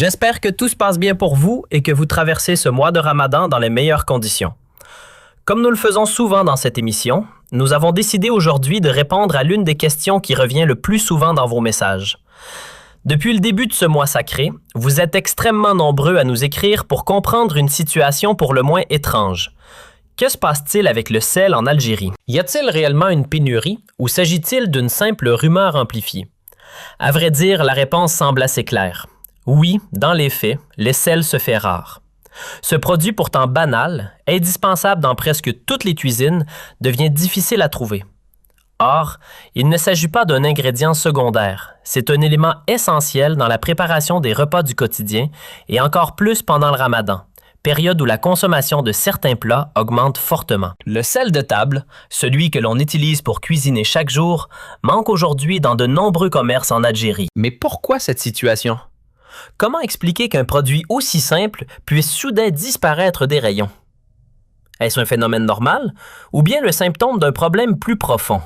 J'espère que tout se passe bien pour vous et que vous traversez ce mois de Ramadan dans les meilleures conditions. Comme nous le faisons souvent dans cette émission, nous avons décidé aujourd'hui de répondre à l'une des questions qui revient le plus souvent dans vos messages. Depuis le début de ce mois sacré, vous êtes extrêmement nombreux à nous écrire pour comprendre une situation pour le moins étrange. Que se passe-t-il avec le sel en Algérie? Y a-t-il réellement une pénurie ou s'agit-il d'une simple rumeur amplifiée? À vrai dire, la réponse semble assez claire. Oui, dans les faits, le sel se fait rare. Ce produit pourtant banal, indispensable dans presque toutes les cuisines, devient difficile à trouver. Or, il ne s'agit pas d'un ingrédient secondaire, c'est un élément essentiel dans la préparation des repas du quotidien et encore plus pendant le Ramadan, période où la consommation de certains plats augmente fortement. Le sel de table, celui que l'on utilise pour cuisiner chaque jour, manque aujourd'hui dans de nombreux commerces en Algérie. Mais pourquoi cette situation? Comment expliquer qu'un produit aussi simple puisse soudain disparaître des rayons? Est-ce un phénomène normal ou bien le symptôme d'un problème plus profond?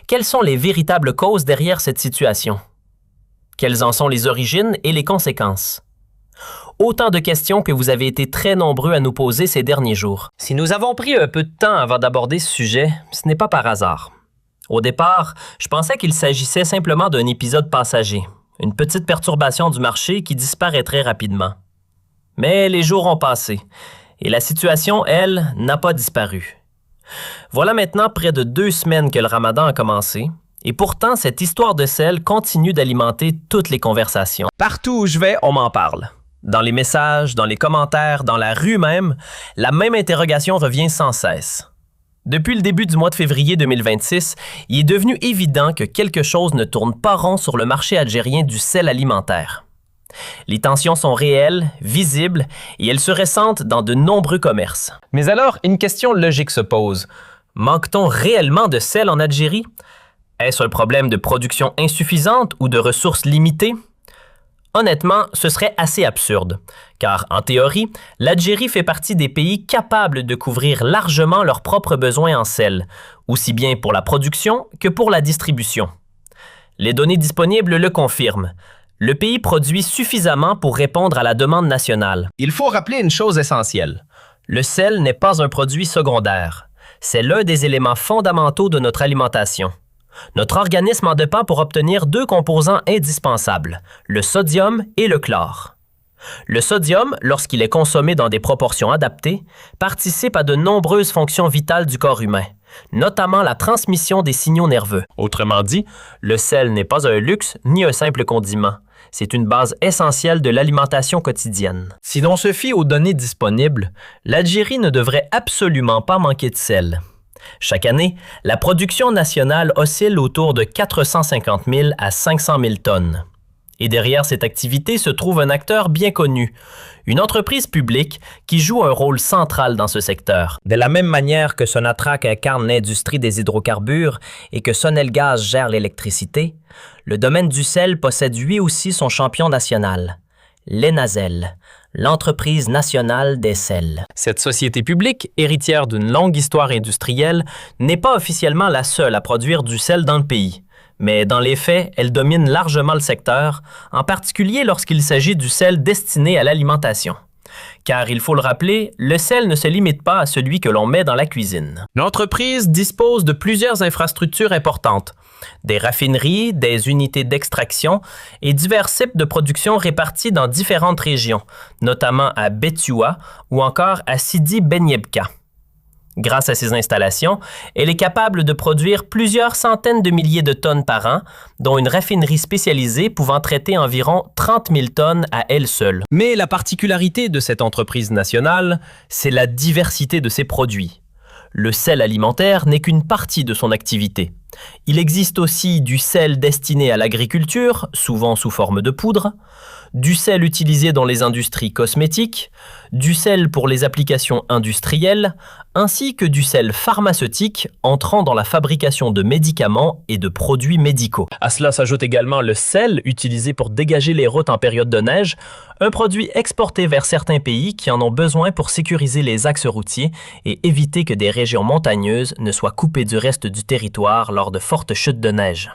Quelles sont les véritables causes derrière cette situation? Quelles en sont les origines et les conséquences? Autant de questions que vous avez été très nombreux à nous poser ces derniers jours. Si nous avons pris un peu de temps avant d'aborder ce sujet, ce n'est pas par hasard. Au départ, je pensais qu'il s'agissait simplement d'un épisode passager, une petite perturbation du marché qui disparaîtrait rapidement. Mais les jours ont passé et la situation, elle, n'a pas disparu. Voilà maintenant près de 2 semaines que le Ramadan a commencé et pourtant cette histoire de sel continue d'alimenter toutes les conversations. Partout où je vais, on m'en parle. Dans les messages, dans les commentaires, dans la rue même, la même interrogation revient sans cesse. Depuis le début du mois de février 2026, il est devenu évident que quelque chose ne tourne pas rond sur le marché algérien du sel alimentaire. Les tensions sont réelles, visibles, et elles se ressentent dans de nombreux commerces. Mais alors, une question logique se pose. Manque-t-on réellement de sel en Algérie? Est-ce un problème de production insuffisante ou de ressources limitées? Honnêtement, ce serait assez absurde, car en théorie, l'Algérie fait partie des pays capables de couvrir largement leurs propres besoins en sel, aussi bien pour la production que pour la distribution. Les données disponibles le confirment. Le pays produit suffisamment pour répondre à la demande nationale. Il faut rappeler une chose essentielle. Le sel n'est pas un produit secondaire. C'est l'un des éléments fondamentaux de notre alimentation. Notre organisme en dépend pour obtenir 2 composants indispensables, le sodium et le chlore. Le sodium, lorsqu'il est consommé dans des proportions adaptées, participe à de nombreuses fonctions vitales du corps humain, notamment la transmission des signaux nerveux. Autrement dit, le sel n'est pas un luxe ni un simple condiment. C'est une base essentielle de l'alimentation quotidienne. Si l'on se fie aux données disponibles, l'Algérie ne devrait absolument pas manquer de sel. Chaque année, la production nationale oscille autour de 450 000 à 500 000 tonnes. Et derrière cette activité se trouve un acteur bien connu, une entreprise publique qui joue un rôle central dans ce secteur. De la même manière que Sonatrach incarne l'industrie des hydrocarbures et que Sonelgaz gère l'électricité, le domaine du sel possède lui aussi son champion national, l'ENASEL, l'entreprise nationale des sels. Cette société publique, héritière d'une longue histoire industrielle, n'est pas officiellement la seule à produire du sel dans le pays. Mais dans les faits, elle domine largement le secteur, en particulier lorsqu'il s'agit du sel destiné à l'alimentation. Car il faut le rappeler, le sel ne se limite pas à celui que l'on met dans la cuisine. L'entreprise dispose de plusieurs infrastructures importantes, des raffineries, des unités d'extraction et divers sites de production répartis dans différentes régions, notamment à Betioua ou encore à Sidi Ben Yebka. Grâce à ces installations, elle est capable de produire plusieurs centaines de milliers de tonnes par an, dont une raffinerie spécialisée pouvant traiter environ 30 000 tonnes à elle seule. Mais la particularité de cette entreprise nationale, c'est la diversité de ses produits. Le sel alimentaire n'est qu'une partie de son activité. Il existe aussi du sel destiné à l'agriculture, souvent sous forme de poudre, du sel utilisé dans les industries cosmétiques, du sel pour les applications industrielles, ainsi que du sel pharmaceutique entrant dans la fabrication de médicaments et de produits médicaux. À cela s'ajoute également le sel utilisé pour dégager les routes en période de neige, un produit exporté vers certains pays qui en ont besoin pour sécuriser les axes routiers et éviter que des régions montagneuses ne soient coupées du reste du territoire lors de fortes chutes de neige.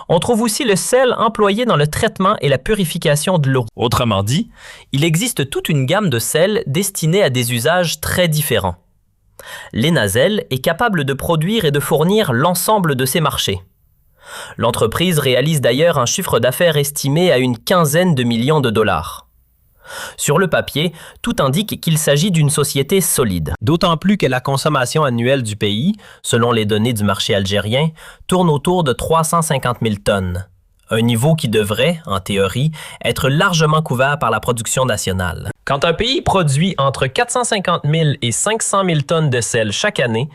On trouve aussi le sel employé dans le traitement et la purification de l'eau. Autrement dit, il existe toute une gamme de sels destinés à des usages très différents. L'Enasel est capable de produire et de fournir l'ensemble de ces marchés. L'entreprise réalise d'ailleurs un chiffre d'affaires estimé à une quinzaine de millions de dollars. Sur le papier, tout indique qu'il s'agit d'une société solide. D'autant plus que la consommation annuelle du pays, selon les données du marché algérien, tourne autour de 350 000 tonnes. Un niveau qui devrait, en théorie, être largement couvert par la production nationale. Quand un pays produit entre 450 000 et 500 000 tonnes de sel chaque année,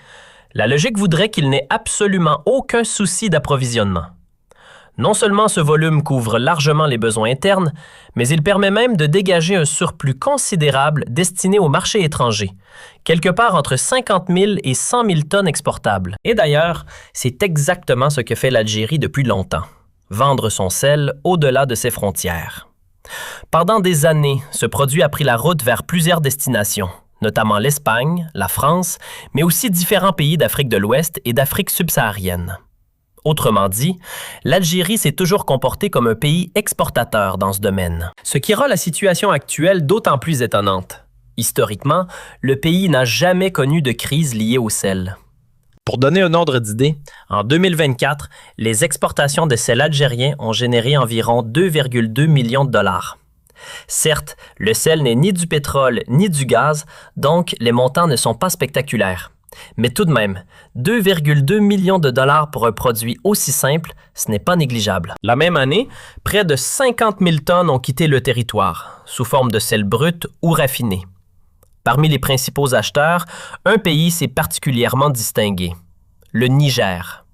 la logique voudrait qu'il n'ait absolument aucun souci d'approvisionnement. Non seulement ce volume couvre largement les besoins internes, mais il permet même de dégager un surplus considérable destiné au marché étranger, quelque part entre 50 000 et 100 000 tonnes exportables. Et d'ailleurs, c'est exactement ce que fait l'Algérie depuis longtemps, vendre son sel au-delà de ses frontières. Pendant des années, ce produit a pris la route vers plusieurs destinations, notamment l'Espagne, la France, mais aussi différents pays d'Afrique de l'Ouest et d'Afrique subsaharienne. Autrement dit, l'Algérie s'est toujours comportée comme un pays exportateur dans ce domaine, ce qui rend la situation actuelle d'autant plus étonnante. Historiquement, le pays n'a jamais connu de crise liée au sel. Pour donner un ordre d'idée, en 2024, les exportations de sel algérien ont généré environ 2,2 millions de dollars. Certes, le sel n'est ni du pétrole ni du gaz, donc les montants ne sont pas spectaculaires. Mais tout de même, 2,2 millions de dollars pour un produit aussi simple, ce n'est pas négligeable. La même année, près de 50 000 tonnes ont quitté le territoire, sous forme de sel brut ou raffiné. Parmi les principaux acheteurs, un pays s'est particulièrement distingué, le Niger.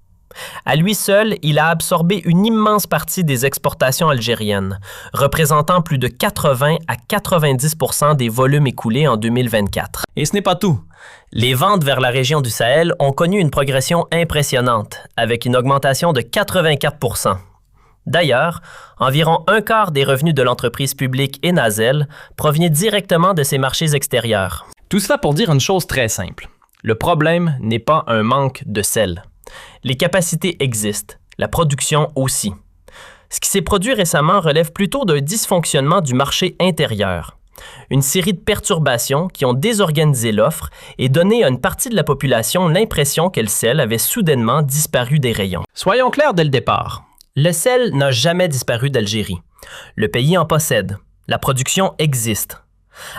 À lui seul, il a absorbé une immense partie des exportations algériennes, représentant plus de 80 à 90% des volumes écoulés en 2024. Et ce n'est pas tout. Les ventes vers la région du Sahel ont connu une progression impressionnante, avec une augmentation de 84%. D'ailleurs, environ un quart des revenus de l'entreprise publique Enasel provient directement de ces marchés extérieurs. Tout cela pour dire une chose très simple. Le problème n'est pas un manque de sel. Les capacités existent, la production aussi. Ce qui s'est produit récemment relève plutôt d'un dysfonctionnement du marché intérieur. Une série de perturbations qui ont désorganisé l'offre et donné à une partie de la population l'impression que le sel avait soudainement disparu des rayons. Soyons clairs dès le départ. Le sel n'a jamais disparu d'Algérie. Le pays en possède. La production existe.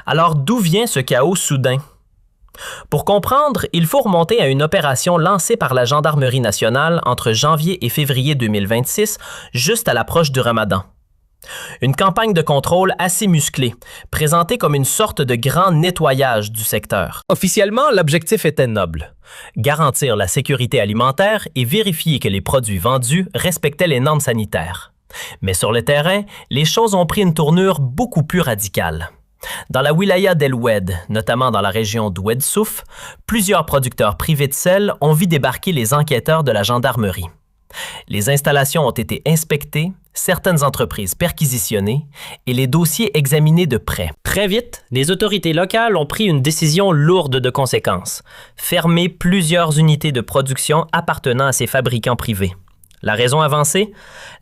Alors d'où vient ce chaos soudain? Pour comprendre, il faut remonter à une opération lancée par la Gendarmerie nationale entre janvier et février 2026, juste à l'approche du Ramadan. Une campagne de contrôle assez musclée, présentée comme une sorte de grand nettoyage du secteur. Officiellement, l'objectif était noble: garantir la sécurité alimentaire et vérifier que les produits vendus respectaient les normes sanitaires. Mais sur le terrain, les choses ont pris une tournure beaucoup plus radicale. Dans la wilaya d'El Oued, notamment dans la région d'Oued Souf, plusieurs producteurs privés de sel ont vu débarquer les enquêteurs de la gendarmerie. Les installations ont été inspectées, certaines entreprises perquisitionnées et les dossiers examinés de près. Très vite, les autorités locales ont pris une décision lourde de conséquences: fermer plusieurs unités de production appartenant à ces fabricants privés. La raison avancée?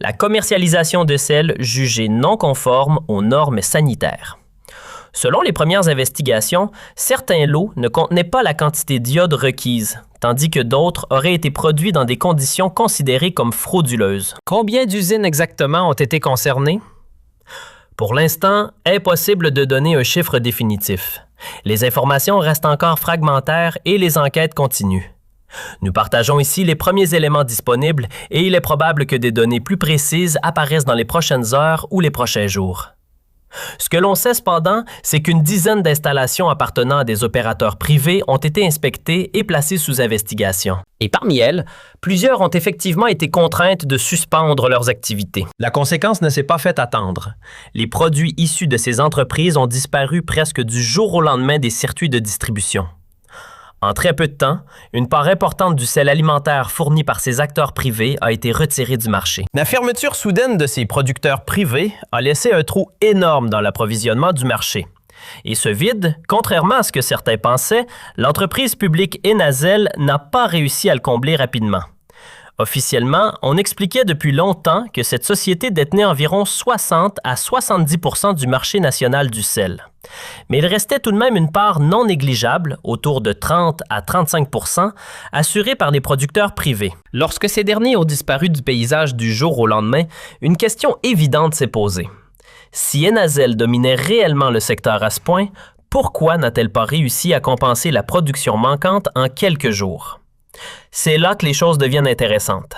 La commercialisation de sel jugée non conforme aux normes sanitaires. Selon les premières investigations, certains lots ne contenaient pas la quantité d'iode requise, tandis que d'autres auraient été produits dans des conditions considérées comme frauduleuses. Combien d'usines exactement ont été concernées? Pour l'instant, impossible de donner un chiffre définitif. Les informations restent encore fragmentaires et les enquêtes continuent. Nous partageons ici les premiers éléments disponibles et il est probable que des données plus précises apparaissent dans les prochaines heures ou les prochains jours. Ce que l'on sait cependant, c'est qu'une dizaine d'installations appartenant à des opérateurs privés ont été inspectées et placées sous investigation. Et parmi elles, plusieurs ont effectivement été contraintes de suspendre leurs activités. La conséquence ne s'est pas fait attendre. Les produits issus de ces entreprises ont disparu presque du jour au lendemain des circuits de distribution. En très peu de temps, une part importante du sel alimentaire fourni par ces acteurs privés a été retirée du marché. La fermeture soudaine de ces producteurs privés a laissé un trou énorme dans l'approvisionnement du marché. Et ce vide, contrairement à ce que certains pensaient, l'entreprise publique Enasel n'a pas réussi à le combler rapidement. Officiellement, on expliquait depuis longtemps que cette société détenait environ 60 à 70% du marché national du sel. Mais il restait tout de même une part non négligeable, autour de 30 à 35%, assurée par les producteurs privés. Lorsque ces derniers ont disparu du paysage du jour au lendemain, une question évidente s'est posée. Si Enagel dominait réellement le secteur à ce point, pourquoi n'a-t-elle pas réussi à compenser la production manquante en quelques jours? C'est là que les choses deviennent intéressantes.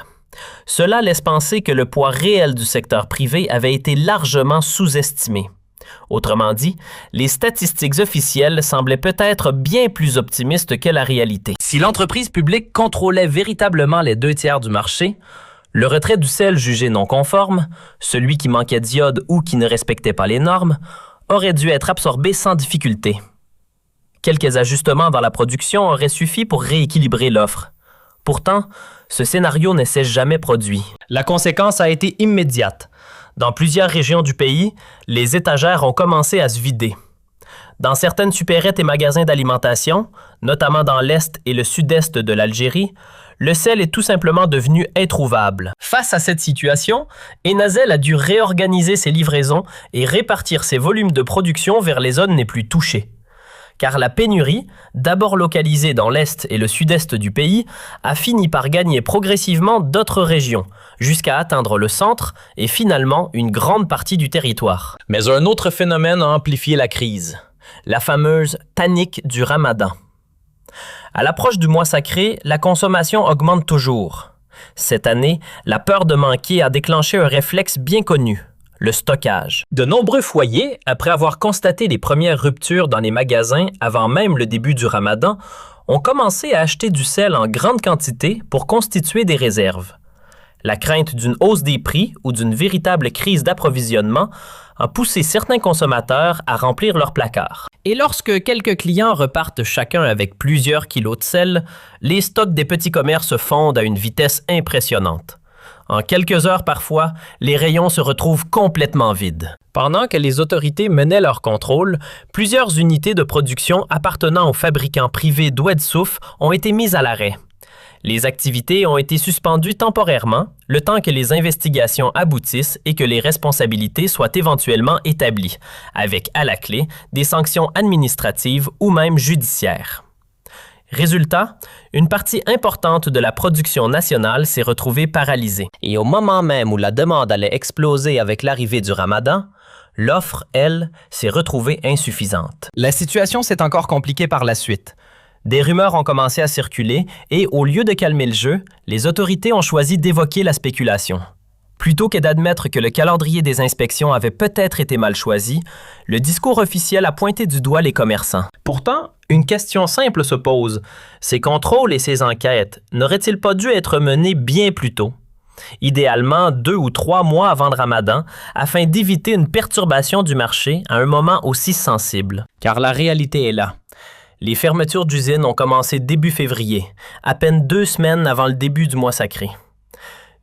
Cela laisse penser que le poids réel du secteur privé avait été largement sous-estimé. Autrement dit, les statistiques officielles semblaient peut-être bien plus optimistes que la réalité. Si l'entreprise publique contrôlait véritablement les 2/3 du marché, le retrait du sel jugé non conforme, celui qui manquait d'iode ou qui ne respectait pas les normes, aurait dû être absorbé sans difficulté. Quelques ajustements dans la production auraient suffi pour rééquilibrer l'offre. Pourtant, ce scénario ne s'est jamais produit. La conséquence a été immédiate. Dans plusieurs régions du pays, les étagères ont commencé à se vider. Dans certaines supérettes et magasins d'alimentation, notamment dans l'est et le sud-est de l'Algérie, le sel est tout simplement devenu introuvable. Face à cette situation, Enagel a dû réorganiser ses livraisons et répartir ses volumes de production vers les zones les plus touchées. Car la pénurie, d'abord localisée dans l'est et le sud-est du pays, a fini par gagner progressivement d'autres régions, jusqu'à atteindre le centre et finalement une grande partie du territoire. Mais un autre phénomène a amplifié la crise, la fameuse panique du Ramadan. À l'approche du mois sacré, la consommation augmente toujours. Cette année, la peur de manquer a déclenché un réflexe bien connu, le stockage. De nombreux foyers, après avoir constaté les premières ruptures dans les magasins avant même le début du Ramadan, ont commencé à acheter du sel en grande quantité pour constituer des réserves. La crainte d'une hausse des prix ou d'une véritable crise d'approvisionnement a poussé certains consommateurs à remplir leurs placards. Et lorsque quelques clients repartent chacun avec plusieurs kilos de sel, les stocks des petits commerces fondent à une vitesse impressionnante. En quelques heures parfois, les rayons se retrouvent complètement vides. Pendant que les autorités menaient leur contrôle, plusieurs unités de production appartenant aux fabricants privés d'Oued Souf ont été mises à l'arrêt. Les activités ont été suspendues temporairement, le temps que les investigations aboutissent et que les responsabilités soient éventuellement établies, avec à la clé des sanctions administratives ou même judiciaires. Résultat, une partie importante de la production nationale s'est retrouvée paralysée. Et au moment même où la demande allait exploser avec l'arrivée du Ramadan, l'offre, elle, s'est retrouvée insuffisante. La situation s'est encore compliquée par la suite. Des rumeurs ont commencé à circuler et, au lieu de calmer le jeu, les autorités ont choisi d'évoquer la spéculation. Plutôt que d'admettre que le calendrier des inspections avait peut-être été mal choisi, le discours officiel a pointé du doigt les commerçants. Pourtant, une question simple se pose. Ces contrôles et ces enquêtes n'auraient-ils pas dû être menés bien plus tôt? Idéalement 2 ou 3 mois avant le Ramadan, afin d'éviter une perturbation du marché à un moment aussi sensible. Car la réalité est là. Les fermetures d'usines ont commencé début février, à peine 2 semaines avant le début du mois sacré.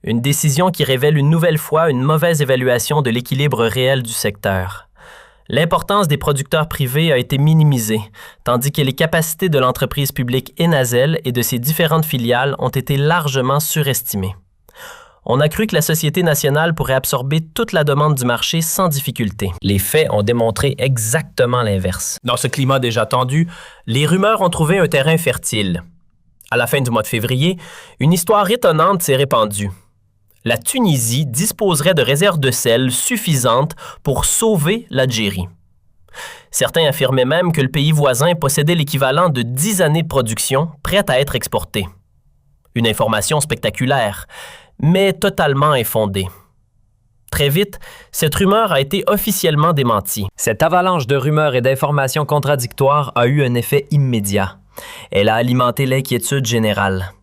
Une décision qui révèle une nouvelle fois une mauvaise évaluation de l'équilibre réel du secteur. L'importance des producteurs privés a été minimisée, tandis que les capacités de l'entreprise publique Enagel et de ses différentes filiales ont été largement surestimées. On a cru que la Société nationale pourrait absorber toute la demande du marché sans difficulté. Les faits ont démontré exactement l'inverse. Dans ce climat déjà tendu, les rumeurs ont trouvé un terrain fertile. À la fin du mois de février, une histoire étonnante s'est répandue. La Tunisie disposerait de réserves de sel suffisantes pour sauver l'Algérie. Certains affirmaient même que le pays voisin possédait l'équivalent de 10 années de production prêtes à être exportées. Une information spectaculaire, mais totalement infondée. Très vite, cette rumeur a été officiellement démentie. Cette avalanche de rumeurs et d'informations contradictoires a eu un effet immédiat. Elle a alimenté l'inquiétude générale.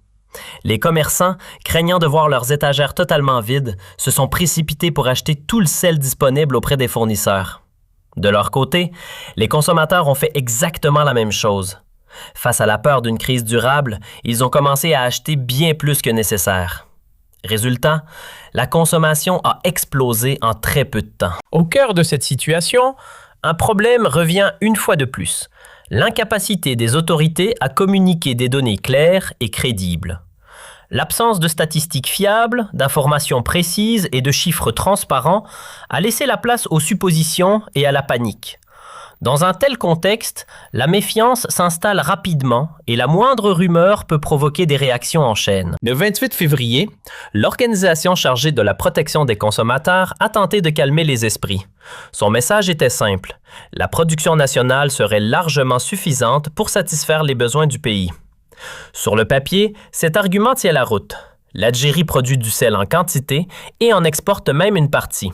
Les commerçants, craignant de voir leurs étagères totalement vides, se sont précipités pour acheter tout le sel disponible auprès des fournisseurs. De leur côté, les consommateurs ont fait exactement la même chose. Face à la peur d'une crise durable, ils ont commencé à acheter bien plus que nécessaire. Résultat, la consommation a explosé en très peu de temps. Au cœur de cette situation, un problème revient une fois de plus. L'incapacité des autorités à communiquer des données claires et crédibles. L'absence de statistiques fiables, d'informations précises et de chiffres transparents a laissé la place aux suppositions et à la panique. Dans un tel contexte, la méfiance s'installe rapidement et la moindre rumeur peut provoquer des réactions en chaîne. Le 28 février, l'organisation chargée de la protection des consommateurs a tenté de calmer les esprits. Son message était simple: la production nationale serait largement suffisante pour satisfaire les besoins du pays. Sur le papier, cet argument tient la route. L'Algérie produit du sel en quantité et en exporte même une partie.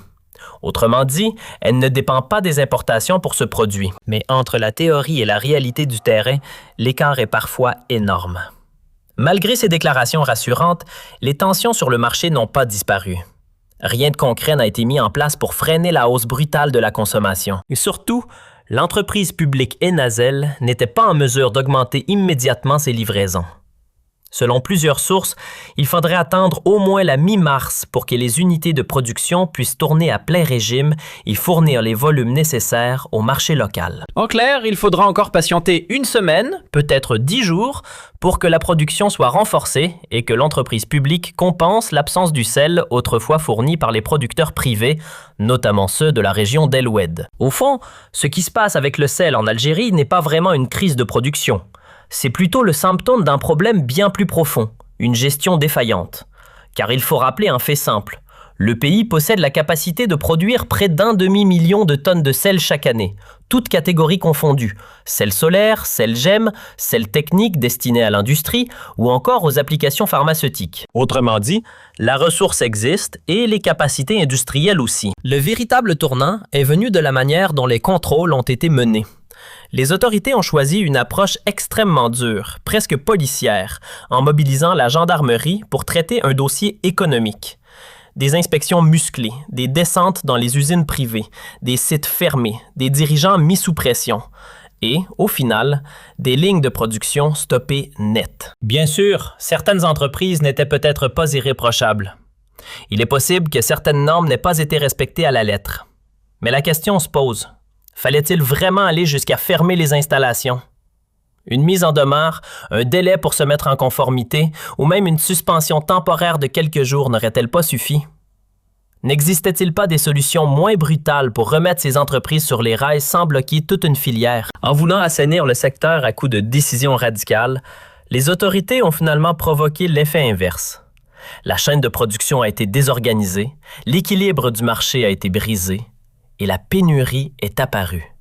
Autrement dit, elle ne dépend pas des importations pour ce produit. Mais entre la théorie et la réalité du terrain, l'écart est parfois énorme. Malgré ces déclarations rassurantes, les tensions sur le marché n'ont pas disparu. Rien de concret n'a été mis en place pour freiner la hausse brutale de la consommation. Et surtout, l'entreprise publique Enasel n'était pas en mesure d'augmenter immédiatement ses livraisons. Selon plusieurs sources, il faudrait attendre au moins la mi-mars pour que les unités de production puissent tourner à plein régime et fournir les volumes nécessaires au marché local. En clair, il faudra encore patienter une semaine, peut-être 10 jours, pour que la production soit renforcée et que l'entreprise publique compense l'absence du sel autrefois fourni par les producteurs privés, notamment ceux de la région d'El Oued. Au fond, ce qui se passe avec le sel en Algérie n'est pas vraiment une crise de production. C'est plutôt le symptôme d'un problème bien plus profond, une gestion défaillante. Car il faut rappeler un fait simple. Le pays possède la capacité de produire près d'1 demi-million de tonnes de sel chaque année, toutes catégories confondues. Sel solaire, sel gemme, sel technique destiné à l'industrie ou encore aux applications pharmaceutiques. Autrement dit, la ressource existe et les capacités industrielles aussi. Le véritable tournant est venu de la manière dont les contrôles ont été menés. Les autorités ont choisi une approche extrêmement dure, presque policière, en mobilisant la gendarmerie pour traiter un dossier économique. Des inspections musclées, des descentes dans les usines privées, des sites fermés, des dirigeants mis sous pression et, au final, des lignes de production stoppées net. Bien sûr, certaines entreprises n'étaient peut-être pas irréprochables. Il est possible que certaines normes n'aient pas été respectées à la lettre. Mais la question se pose. Fallait-il vraiment aller jusqu'à fermer les installations? Une mise en demeure, un délai pour se mettre en conformité ou même une suspension temporaire de quelques jours n'aurait-elle pas suffi? N'existait-il pas des solutions moins brutales pour remettre ces entreprises sur les rails sans bloquer toute une filière? En voulant assainir le secteur à coups de décisions radicales, les autorités ont finalement provoqué l'effet inverse. La chaîne de production a été désorganisée, l'équilibre du marché a été brisé, et la pénurie est apparue.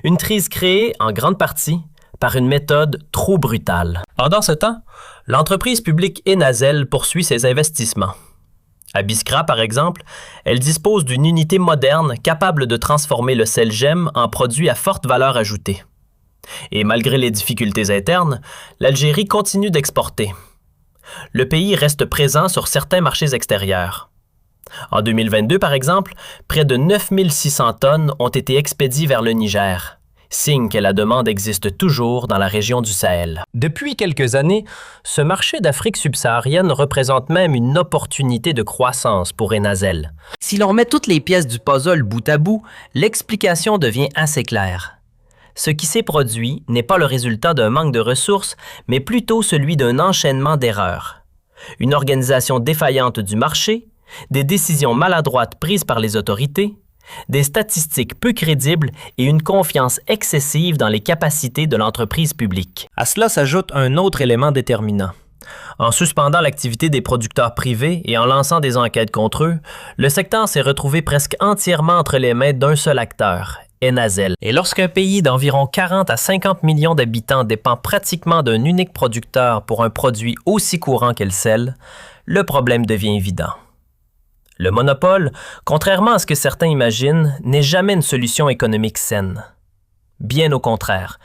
Une crise créée, en grande partie, par une méthode trop brutale. Pendant ce temps, l'entreprise publique Enasel poursuit ses investissements. À Biskra, par exemple, elle dispose d'une unité moderne capable de transformer le sel gemme en produit à forte valeur ajoutée. Et malgré les difficultés internes, l'Algérie continue d'exporter. Le pays reste présent sur certains marchés extérieurs. En 2022, par exemple, près de 9600 tonnes ont été expédiées vers le Niger, signe que la demande existe toujours dans la région du Sahel. Depuis quelques années, ce marché d'Afrique subsaharienne représente même une opportunité de croissance pour Enasel. Si l'on met toutes les pièces du puzzle bout à bout, l'explication devient assez claire. Ce qui s'est produit n'est pas le résultat d'un manque de ressources, mais plutôt celui d'un enchaînement d'erreurs. Une organisation défaillante du marché, des décisions maladroites prises par les autorités, des statistiques peu crédibles et une confiance excessive dans les capacités de l'entreprise publique. À cela s'ajoute un autre élément déterminant. En suspendant l'activité des producteurs privés et en lançant des enquêtes contre eux, le secteur s'est retrouvé presque entièrement entre les mains d'un seul acteur, Enasel. Et lorsqu'un pays d'environ 40 à 50 millions d'habitants dépend pratiquement d'un unique producteur pour un produit aussi courant qu'est le sel, le problème devient évident. Le monopole, contrairement à ce que certains imaginent, n'est jamais une solution économique saine. Bien au contraire,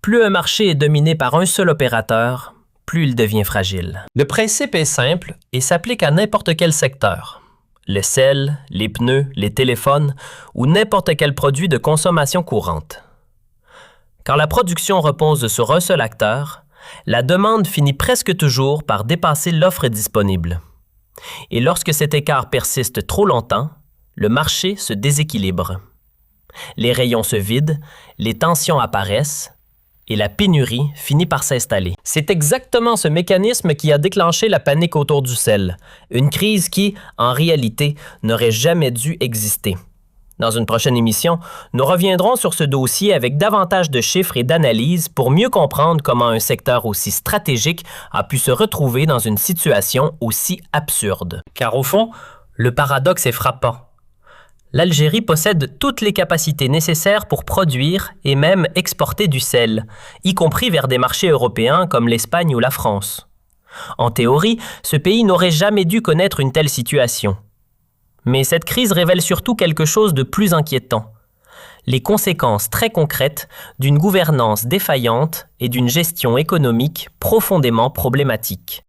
plus un marché est dominé par un seul opérateur, plus il devient fragile. Le principe est simple et s'applique à n'importe quel secteur. Le sel, les pneus, les téléphones ou n'importe quel produit de consommation courante. Quand la production repose sur un seul acteur, la demande finit presque toujours par dépasser l'offre disponible. Et lorsque cet écart persiste trop longtemps, le marché se déséquilibre. Les rayons se vident, les tensions apparaissent et la pénurie finit par s'installer. C'est exactement ce mécanisme qui a déclenché la panique autour du sel, une crise qui, en réalité, n'aurait jamais dû exister. Dans une prochaine émission, nous reviendrons sur ce dossier avec davantage de chiffres et d'analyses pour mieux comprendre comment un secteur aussi stratégique a pu se retrouver dans une situation aussi absurde. Car au fond, le paradoxe est frappant. L'Algérie possède toutes les capacités nécessaires pour produire et même exporter du sel, y compris vers des marchés européens comme l'Espagne ou la France. En théorie, ce pays n'aurait jamais dû connaître une telle situation. Mais cette crise révèle surtout quelque chose de plus inquiétant: les conséquences très concrètes d'une gouvernance défaillante et d'une gestion économique profondément problématique.